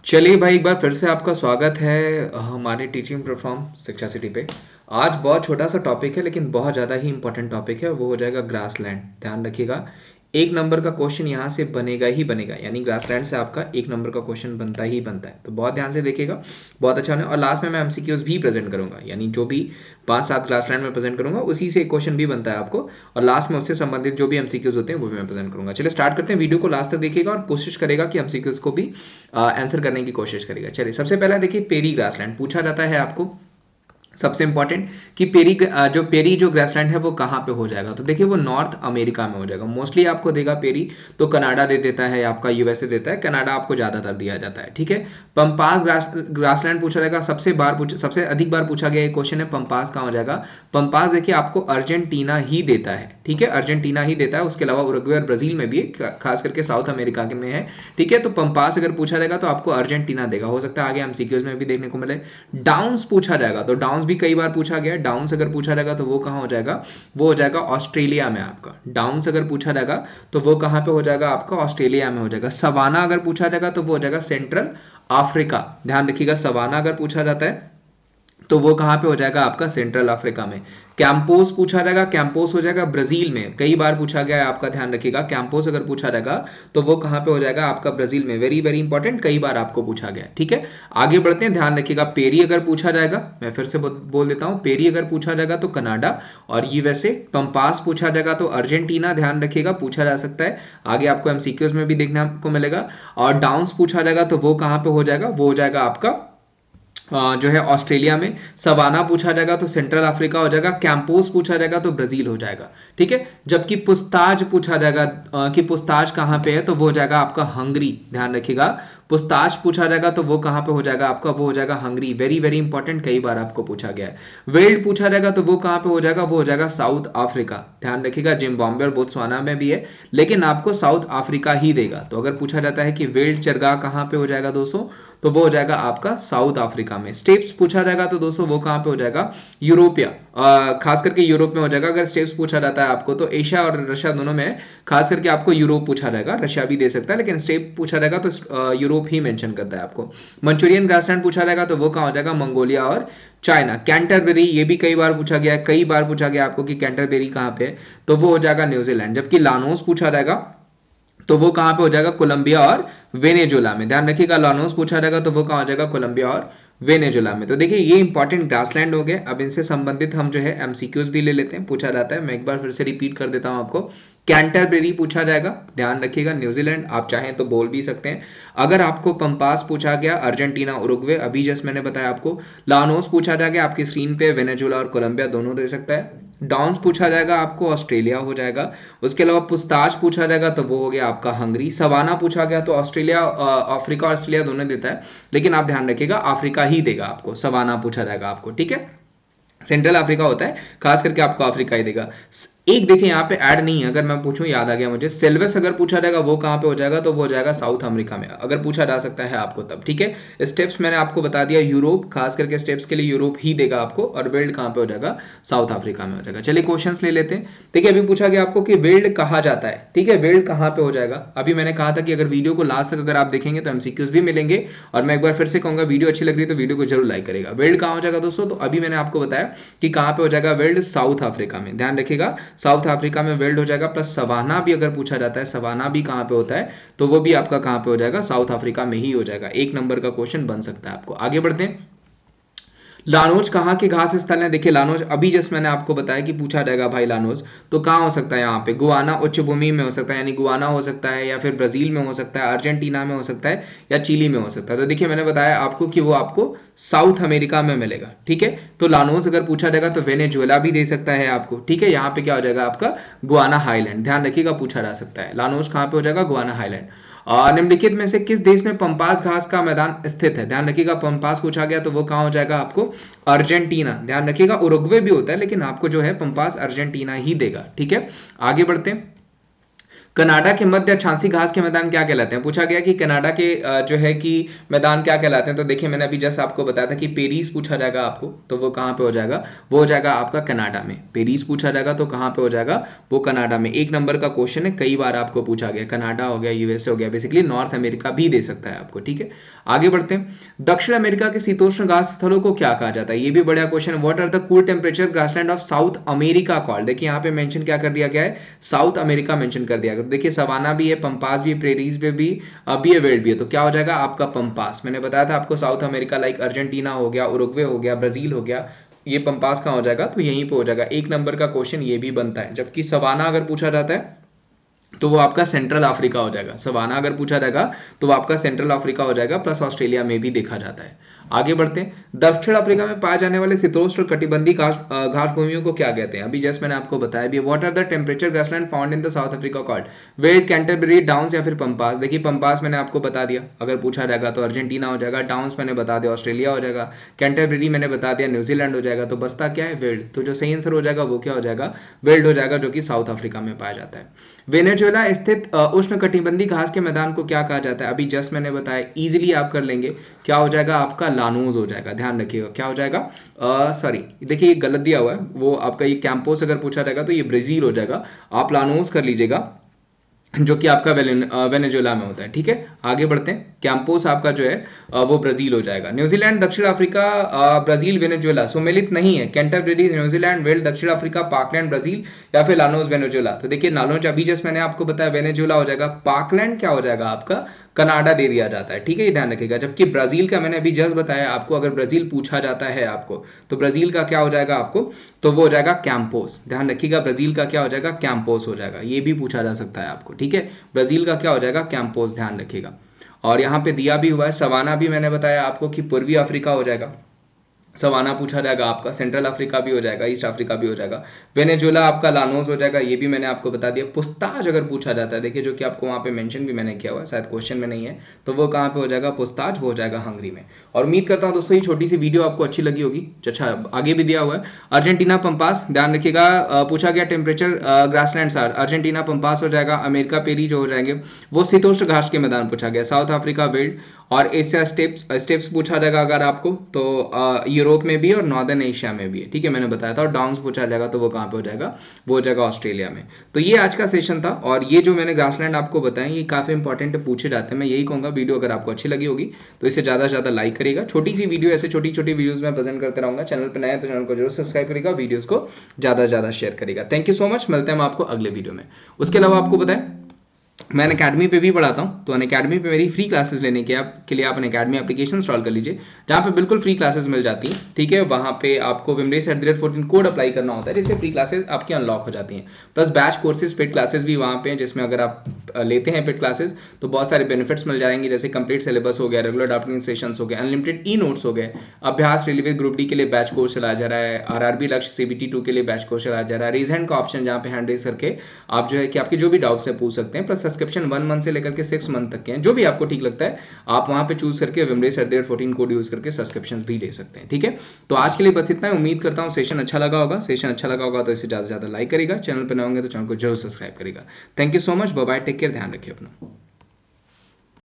चलिए भाई, एक बार फिर से आपका स्वागत है हमारे टीचिंग प्लेटफॉर्म शिक्षा सिटी पे। आज बहुत छोटा सा टॉपिक है लेकिन बहुत ज़्यादा ही इंपॉर्टेंट टॉपिक है, वो हो जाएगा ग्रासलैंड। ध्यान रखिएगा, एक नंबर का क्वेश्चन यहाँ से बनेगा ही बनेगा, यानी ग्रासलैंड से आपका एक नंबर का क्वेश्चन बनता ही बनता है। तो बहुत ध्यान से देखिएगा, बहुत अच्छा होने। और लास्ट में मैं एमसीक्यूज भी प्रेजेंट करूंगा, यानी जो भी 5-7 ग्रासलैंड में प्रेजेंट करूंगा उसी से एक क्वेश्चन भी बनता है आपको, और लास्ट में उससे संबंधित जो भी एमसीक्यूज होते हैं वो भी मैं प्रेजेंट करूंगा। चलिए स्टार्ट करते हैं। वीडियो को लास्ट तक देखिएगा और कोशिश करेगा कि एमसीक्यूज को भी आंसर करने की कोशिश करेगा। चलिए सबसे पहला देखिए, पेरी ग्रासलैंड पूछा जाता है आपको। सबसे इंपॉर्टेंट कि पेरी जो ग्रासलैंड है वो कहाँ पे हो जाएगा, तो देखिए वो नॉर्थ अमेरिका में हो जाएगा। मोस्टली आपको देगा पेरी तो कनाडा दे देता है, आपका यूएसए देता है, कनाडा आपको ज़्यादातर दिया जाता है। ठीक है, पंपास ग्रासलैंड पूछा जाएगा। सबसे अधिक बार पूछा गया क्वेश्चन है पंपास कहाँ हो जाएगा। पंपास देखिए आपको अर्जेंटीना ही देता है। ठीक है, अर्जेंटीना ही देता है, उसके अलावा उरुग्वे और ब्राजील में भी है, खास करके साउथ अमेरिका में है। ठीक है, तो पंपास अगर पूछा जाएगा तो आपको अर्जेंटीना देगा। हो सकता है आगे एमसीक्यूज में भी देखने को मिले। डाउन्स पूछा जाएगा तो डाउन्स भी कई बार पूछा गया है। डाउन्स अगर पूछा जाएगा तो वो कहाँ हो जाएगा, वो हो जाएगा ऑस्ट्रेलिया में आपका। डाउन्स अगर पूछा जाएगा तो वो कहाँ पे हो जाएगा आपका, ऑस्ट्रेलिया में हो जाएगा। सवाना अगर पूछा जाएगा तो वो हो जाएगा सेंट्रल अफ्रीका। ध्यान रखिएगा, सवाना अगर पूछा जाता है तो वो कहाँ पे हो जाएगा आपका, सेंट्रल अफ्रीका में। कैंपोस पूछा जाएगा, कैंपोस हो जाएगा ब्राजील में। कई बार पूछा गया है आपका, ध्यान रखिएगा। कैंपोस अगर पूछा जाएगा तो वो कहाँ पे हो जाएगा आपका, ब्राजील में। वेरी वेरी इंपॉर्टेंट, कई बार आपको पूछा गया। ठीक है, आगे बढ़ते हैं। ध्यान रखिएगा, पेरी अगर पूछा जाएगा, मैं फिर से बोल देता हूँ, पेरी अगर पूछा जाएगा तो कनाडा और यूएसए। पंपास पूछा जाएगा तो अर्जेंटीना, ध्यान रखिएगा, पूछा जा सकता है, आगे आपको एमसीक्यूज में भी देखने को मिलेगा। और डाउन्स पूछा जाएगा तो वो कहाँ पे हो जाएगा, वो हो जाएगा आपका जो है ऑस्ट्रेलिया में। सवाना पूछा जाएगा तो सेंट्रल अफ्रीका हो जाएगा। कैंपोस पूछा जाएगा तो ब्राजील हो जाएगा। ठीक है, जबकि पुस्ताज पूछा जाएगा कि पुस्ताज कहाँ पे है, तो वो हो जाएगा आपका हंगरी। ध्यान रखिएगा, पुस्ताज पूछा जाएगा तो वो कहाँ पे हो जाएगा आपका, वो हो जाएगा हंगरी। वेरी वेरी इंपॉर्टेंट, कई बार आपको पूछा गया है। वेल्ड पूछा जाएगा तो वो कहाँ पे हो जाएगा, वो हो जाएगा साउथ अफ्रीका। ध्यान रखिएगा, जिम्बाब्वे और बोत्सवाना में भी है, लेकिन आपको साउथ अफ्रीका ही देगा। तो अगर पूछा जाता है कि वेल्ड चरगाह कहाँ पे हो जाएगा दोस्तों, तो वो हो जाएगा आपका साउथ अफ्रीका में। स्टेप्स पूछा जाएगा तो दोस्तों वो कहाँ पे हो जाएगा, यूरोपिया, खास करके यूरोप में हो जाएगा। अगर स्टेप्स पूछा जाता है आपको तो एशिया और रशिया दोनों में, खास करके आपको यूरोप पूछा जाएगा, रशिया भी दे सकता है, लेकिन स्टेप पूछा जाएगा तो यूरोप ही मेंशन करता है आपको। मंचूरियन ग्रासलैंड पूछा जाएगा तो वो कहाँ हो जाएगा, मंगोलिया और चाइना। कैंटरबरी, ये भी कई बार पूछा गया है, कई बार पूछा गया आपको कि कैंटरबरी कहाँ पे है, तो वो हो जाएगा न्यूजीलैंड। जबकि लानोस पूछा जाएगा तो वो कहाँ पे हो जाएगा, कोलंबिया और वेनेजुला में। ध्यान रखिएगा, लानोस पूछा जाएगा तो वो कहाँ हो जाएगा, कोलंबिया और वेनेजुला में। तो देखिए ये इंपॉर्टेंट ग्रासलैंड हो गए। अब इनसे संबंधित हम जो है एमसीक्यूज भी ले लेते हैं, पूछा जाता है। मैं एक बार फिर से रिपीट कर देता हूं आपको। कैंटरबरी पूछा जाएगा, ध्यान रखिएगा, न्यूजीलैंड, आप चाहें तो बोल भी सकते हैं। अगर आपको पंपास पूछा गया, अर्जेंटीना उरुग्वे, अभी जस्ट मैंने बताया आपको। लानोस पूछा जाएगा, आपकी स्क्रीन पे वेनेजुला और कोलंबिया दोनों दे सकता है। डाउन्स पूछा जाएगा आपको, ऑस्ट्रेलिया हो जाएगा। उसके अलावा पुस्ताज पूछा जाएगा तो वो हो गया आपका हंगरी। सवाना पूछा गया तो ऑस्ट्रेलिया, अफ्रीका और ऑस्ट्रेलिया दोनों देता है, लेकिन आप ध्यान रखिएगा अफ्रीका ही देगा आपको। सवाना पूछा जाएगा आपको, ठीक है, सेंट्रल अफ्रीका होता है, खास करके आपको अफ्रीका ही देगा। एक देखिए यहाँ पे ऐड नहीं है, अगर मैं पूछूं, याद आ गया मुझे, सेल्वस अगर पूछा जाएगा वो कहाँ पे हो जाएगा, तो वो हो जाएगा साउथ अमेरिका में, अगर पूछा जा सकता है आपको तब। ठीक है, स्टेप्स मैंने आपको बता दिया, यूरोप, खास करके स्टेप्स के लिए यूरोप ही देगा आपको, और वेल्ड कहाँ पे हो जाएगा, साउथ अफ्रीका में हो जाएगा। चलिए क्वेश्चंस ले लेते हैं। देखिए अभी पूछा गया आपको कि वेल्ड कहा जाता है। ठीक है, वेल्ड कहाँ पे हो जाएगा, अभी मैंने कहा था कि अगर वीडियो को लास्ट तक अगर आप देखेंगे तो एमसीक्यूज भी मिलेंगे। और मैं एक बार फिर से कहूंगा, वीडियो अच्छी लग रही है तो वीडियो को जरूर लाइक करेगा। वेल्ड कहाँ हो जाएगा दोस्तों, तो अभी मैंने आपको बताया कि कहाँ पे हो जाएगा वेल्ड, साउथ अफ्रीका में। ध्यान रखिएगा, साउथ अफ्रीका में वेल्ड हो जाएगा। प्लस सवाना भी अगर पूछा जाता है, सवाना भी कहाँ पे होता है, तो वो भी आपका कहाँ पे हो जाएगा, साउथ अफ्रीका में ही हो जाएगा। एक नंबर का क्वेश्चन बन सकता है आपको। आगे बढ़ते हैं। लानोज कहाँ के घास स्थल है, देखिए लानोज अभी जस्ट मैंने आपको बताया कि पूछा जाएगा भाई लानोज, तो कहाँ हो सकता है, यहाँ पे गुआना उच्च भूमि में हो सकता है, यानी गुआना हो सकता है, या फिर ब्राजील में हो सकता है, अर्जेंटीना में हो सकता है, या चिली में हो सकता है। तो देखिए मैंने बताया आपको कि वो आपको साउथ अमेरिका में मिलेगा। ठीक है, तो लानोज अगर पूछा जाएगा तो वेनेजुएला भी दे सकता है आपको। ठीक है, यहाँ पे क्या हो जाएगा आपका, गुआना हाईलैंड। ध्यान रखिएगा, पूछा जा सकता है लानोज कहाँ पे हो जाएगा, गुआना हाईलैंड। निम्नलिखित में से किस देश में पंपास घास का मैदान स्थित है, ध्यान रखिएगा, पंपास पूछा गया तो वो कहाँ हो जाएगा आपको, अर्जेंटीना। ध्यान रखिएगा, उरुग्वे भी होता है, लेकिन आपको जो है पंपास अर्जेंटीना ही देगा। ठीक है, आगे बढ़ते हैं। कनाडा के मध्य छांसी घास के मैदान क्या कहलाते हैं? पूछा गया कि कनाडा के जो है कि मैदान क्या कहलाते हैं। तो देखिए मैंने अभी जस्ट आपको बताया था कि पेरिस पूछा जाएगा आपको, तो वो कहाँ पे हो जाएगा? वो हो जाएगा आपका कनाडा में। पेरिस पूछा जाएगा तो कहाँ पे हो जाएगा? वो कनाडा में। 1 नंबर का क्वेश्चन है, कई बार आपको पूछा गया। कनाडा हो गया, यूएसए हो गया, बेसिकली नॉर्थ अमेरिका भी दे सकता है आपको, ठीक है। आगे बढ़ते हैं। दक्षिण अमेरिका के शीतोष्ण घास स्थलों को क्या कहा जाता है? ये भी बड़ा क्वेश्चन है। What are the cool temperature grassland of South America called? देखिए यहाँ पे मेंशन क्या कर दिया गया है? साउथ अमेरिका मेंशन कर दिया गया। तो देखिए सवाना भी है, पंपास भी है, प्रेरीज में भी है, वेल्ड भी है। तो क्या हो जाएगा आपका? पंपास। मैंने बताया था आपको साउथ अमेरिका लाइक अर्जेंटीना हो गया, उरुग्वे हो गया, ब्राजील हो गया, ये पंपास कहाँ हो जाएगा? तो यहीं पे हो जाएगा। 1 नंबर का क्वेश्चन ये भी बनता है। जबकि सवाना अगर पूछा जाता है तो वो आपका सेंट्रल अफ्रीका हो जाएगा। सवाना अगर पूछा जाएगा तो वो आपका सेंट्रल अफ्रीका हो जाएगा, प्लस ऑस्ट्रेलिया में भी देखा जाता है। आगे बढ़ते हैं। दक्षिण अफ्रीका में पाए जाने वाले शीतोष्ण कटिबंधीय घास भूमियों को क्या कहते हैं? अभी जस्ट मैंने आपको बताया भी। What are the temperature grassland found in the South Africa called? Veld, Canterbury, downs या फिर पंपास? देखिए पंपास मैंने आपको बता दिया, अगर पूछा जाएगा तो अर्जेंटीना हो जाएगा। डाउन्स मैंने बता दिया ऑस्ट्रेलिया हो जाएगा। कैंटरबरी मैंने बता दिया न्यूजीलैंड हो जाएगा। तो बसता क्या है? वेल्ड। तो जो सही आंसर हो जाएगा वो क्या हो जाएगा? वेल्ड हो जाएगा, जो कि साउथ अफ्रीका में पाया जाता है। वेनेजुएला स्थित उष्ण कटिबंधीय घास के मैदान को क्या कहा जाता है? अभी जस्ट मैंने बताया, इजीली आप कर लेंगे। क्या हो जाएगा आपका? लानोज हो जाएगा। ध्यान रखिएगा क्या हो जाएगा? सॉरी देखिए ये गलत दिया हुआ है, वो आपका ये कैंपोस अगर पूछा जाएगा तो ये ब्राजील हो जाएगा। आप लानोज कर लीजिएगा, जो कि आपका वेनेजुएला में होता है, ठीक है। आगे बढ़ते हैं। कैंपोस आपका जो है वो ब्राजील हो जाएगा। न्यूजीलैंड, दक्षिण अफ्रीका, ब्राजील, वेनेजुएला सुमेलित नहीं है। कैंटरबरी, न्यूजीलैंड, वेल्स, दक्षिण अफ्रीका, पाकलैंड, ब्राजील या फिर लानोस, वेनेजुएला? तो देखिए लानोस अभी जस्ट मैंने आपको बताया वेनेजुएला हो जाएगा। पाकलैंड क्या हो जाएगा आपका? कनाडा दे दिया जाता है, ठीक है, ये ध्यान रखिएगा। जबकि ब्राजील का मैंने अभी जस्ट बताया आपको, अगर ब्राजील पूछा जाता है आपको तो ब्राजील का क्या हो जाएगा आपको? तो वो हो जाएगा कैंपोस। ध्यान रखिएगा ब्राजील का क्या हो जाएगा? कैंपोस हो जाएगा। ये भी पूछा जा सकता है आपको, ठीक है। ब्राजील का क्या हो जाएगा? कैंपोस। ध्यान रखिएगा। और यहाँ पे दिया भी हुआ है सवाना भी मैंने बताया आपको कि पूर्वी अफ्रीका हो जाएगा। सवाना पूछा जाएगा आपका, सेंट्रल अफ्रीका भी हो जाएगा, ईस्ट अफ्रीका भी हो जाएगा। वेनेजुएला आपका लानोस हो जाएगा, ये भी मैंने आपको बता दिया। पुस्ताज अगर पूछा जाता है, देखिए जो कि आपको वहाँ पे मेंशन भी मैंने किया हुआ है, शायद क्वेश्चन में नहीं है, तो वो कहाँ पे हो जाएगा? पुस्ताज हो जाएगा हंगरी में। और उम्मीद करता हूँ दोस्तों ये छोटी सी वीडियो आपको अच्छी लगी होगी। अच्छा आगे भी दिया हुआ है अर्जेंटीना पंपास, ध्यान रखिएगा। पूछा गया टेम्परेचर ग्रासलैंड सार, अर्जेंटीना पंपास हो जाएगा। अमेरिका पेरी जो हो जाएंगे वो शीतोष्ण घास के मैदान पूछा गया। South Africa weld. और एशिया स्टेप्स पूछा जाएगा अगर आपको तो यूरोप में भी और नॉर्दर्न एशिया में भी है, ठीक है, मैंने बताया था। और डाउन्स पूछा जाएगा तो वो कहाँ पे हो जाएगा? वो हो जाएगा ऑस्ट्रेलिया में। तो ये आज का सेशन था, और ये जो मैंने ग्रासलैंड आपको बताया ये काफ़ी इंपॉर्टेंट पूछे जाते हैं। मैं यही कहूँगा वीडियो अगर आपको अच्छी लगी होगी तो इसे ज़्यादा से ज़्यादा लाइक करेगा। छोटी सी वीडियो, ऐसे छोटी छोटी वीडियोज़ मैं प्रेजेंट करते रहूँगा। चैनल पर नया है तो चैनल को जरूर सब्सक्राइब करेगा, वीडियोज़ को ज़्यादा से ज़्यादा शेयर करेगा। थैंक यू सो मच, मिलते हैं हम आपको अगले वीडियो में। उसके अलावा आपको बताएं मैं अकेडमी पे भी पढ़ाता हूँ, तो अकेडमी पे मेरी फ्री क्लासेस लेने के लिए आप अकेडमी एप्लीकेशन इंस्टॉल कर लीजिए, जहाँ पे बिल्कुल फ्री क्लासेस मिल जाती हैं, ठीक है। वहाँ पे आपको विमलेश@14 कोड अप्लाई करना होता है, जिससे फ्री क्लासेस आपकी अनलॉक हो जाती हैं। Plus batch courses, paid classes भी वहाँ पे हैं, जिसमें अगर आप लेते हैं पेड क्लासेस तो बहुत सारे बेनिफिट्स मिल जाएंगे, जैसे कंप्लीट सिलेबस हो गया, रेगुलर डाउटलिंग सेशंस हो गए, अनलिमिटेड ई नोट्स हो गए, अभ्यास रेलवे ग्रुप डी के लिए बैच कोर्स चलाया जा रहा है, आरआरबी लक्ष्य CBT 2 के लिए बैच कोर्स चलाया जा रहा है, रेज हैंड का ऑप्शन जहाँ पे हैंड रेज करके आप जो है कि आपके जो भी डाउट्स है पूछ सकते हैं। प्लस सब्सक्रिप्शन 1 मंथ से लेकर के 6 मंथ तक के हैं, जो भी आपको ठीक लगता है आप वहां पे चूज करके विमलेश@14 कोड यूज करके सब्सक्रिप्शन भी ले सकते हैं, ठीक है। तो आज के लिए बस इतना है। उम्मीद करता हूँ सेशन अच्छा लगा होगा। सेशन अच्छा लगा होगा तो इसे ज़्यादा से ज़्यादा लाइक करेगा, चैनल पर नए होंगे तो चैनल को जरूर सब्सक्राइब करेगा। Thank you so much, bye bye, take care, ध्यान रखिए अपना।